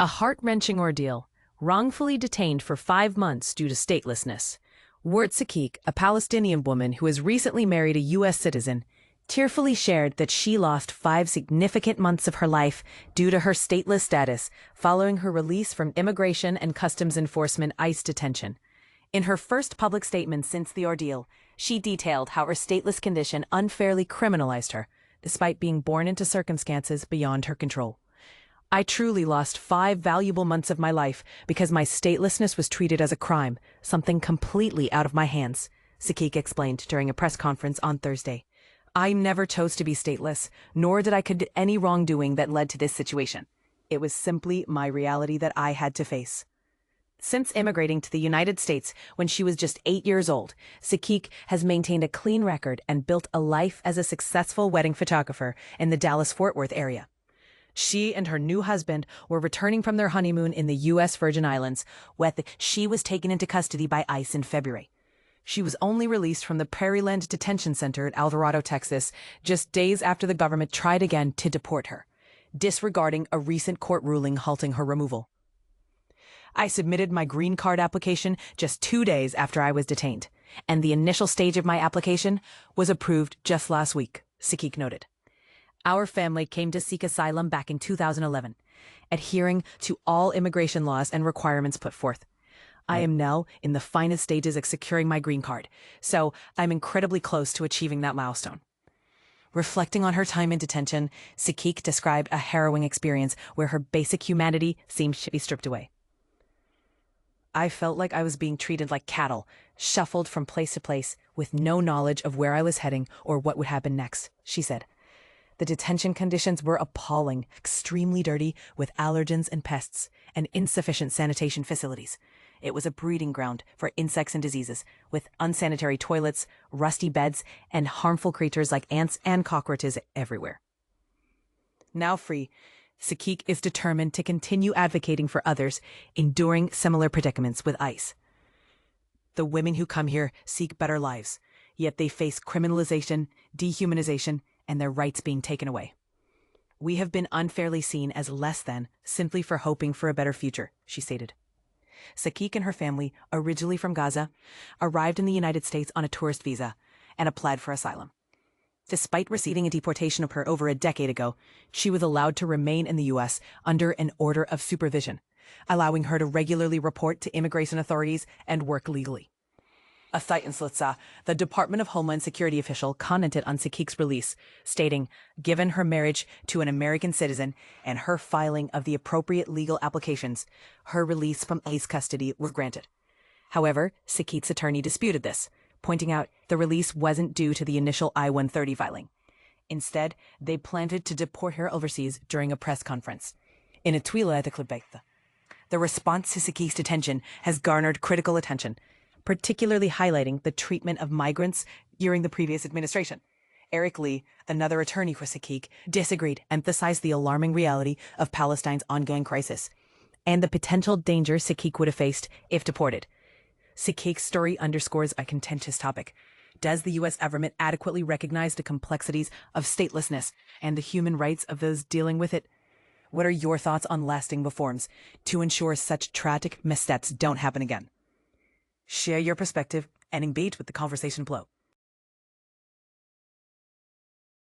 A heart-wrenching ordeal, wrongfully detained for 5 months due to statelessness. Ward Sakeik, a Palestinian woman who has recently married a U.S. citizen, tearfully shared that she lost 5 significant months of her life due to her stateless status following her release from Immigration and Customs Enforcement ICE detention. In her first public statement since the ordeal, she detailed how her stateless condition unfairly criminalized her, despite being born into circumstances beyond her control. I truly lost 5 valuable months of my life because my statelessness was treated as a crime, something completely out of my hands, Sakeik explained during a press conference on Thursday. I never chose to be stateless, nor did I commit any wrongdoing that led to this situation. It was simply my reality that I had to face. Since immigrating to the United States when she was just 8 years old, Sakeik has maintained a clean record and built a life as a successful wedding photographer in the Dallas-Fort Worth area. She and her new husband were returning from their honeymoon in the U.S. Virgin Islands when she was taken into custody by ICE in February. She was only released from the Prairieland Detention Center at Alvarado, Texas, just days after the government tried again to deport her, disregarding a recent court ruling halting her removal. I submitted my green card application just 2 days after I was detained, and the initial stage of my application was approved just last week, Sakeik noted. Our family came to seek asylum back in 2011, adhering to all immigration laws and requirements put forth. I am now in the finest stages of securing my green card, so I'm incredibly close to achieving that milestone. Reflecting on her time in detention, Sakeik described a harrowing experience where her basic humanity seemed to be stripped away. I felt like I was being treated like cattle, shuffled from place to place with no knowledge of where I was heading or what would happen next, she said. The detention conditions were appalling, extremely dirty, with allergens and pests, and insufficient sanitation facilities. It was a breeding ground for insects and diseases, with unsanitary toilets, rusty beds, and harmful creatures like ants and cockroaches everywhere. Now free, Sakeik is determined to continue advocating for others enduring similar predicaments with ICE. The women who come here seek better lives, yet they face criminalization, dehumanization, and their rights being taken away. We have been unfairly seen as less than simply for hoping for a better future, she stated. Sakeik and her family, originally from Gaza, arrived in the United States on a tourist visa and applied for asylum. Despite receiving a deportation of her over a decade ago, she was allowed to remain in the U.S. under an order of supervision, allowing her to regularly report to immigration authorities and work legally. A site in Slitsa, the Department of Homeland Security official commented on Sakeik's release, stating, given her marriage to an American citizen and her filing of the appropriate legal applications, her release from ICE custody was granted. However, Sakeik's attorney disputed this, pointing out the release wasn't due to the initial I-130 filing. Instead, they planned to deport her overseas during a press conference. In a tweet at the Clipbait, the response to Sakeik's detention has garnered critical attention, particularly highlighting the treatment of migrants during the previous administration. Eric Lee, another attorney for Sakeik, disagreed, emphasized the alarming reality of Palestine's ongoing crisis and the potential danger Sakeik would have faced if deported. Sakeik's story underscores a contentious topic. Does the U.S. government adequately recognize the complexities of statelessness and the human rights of those dealing with it? What are your thoughts on lasting reforms to ensure such tragic missteps don't happen again? Share your perspective and engage with the conversation below.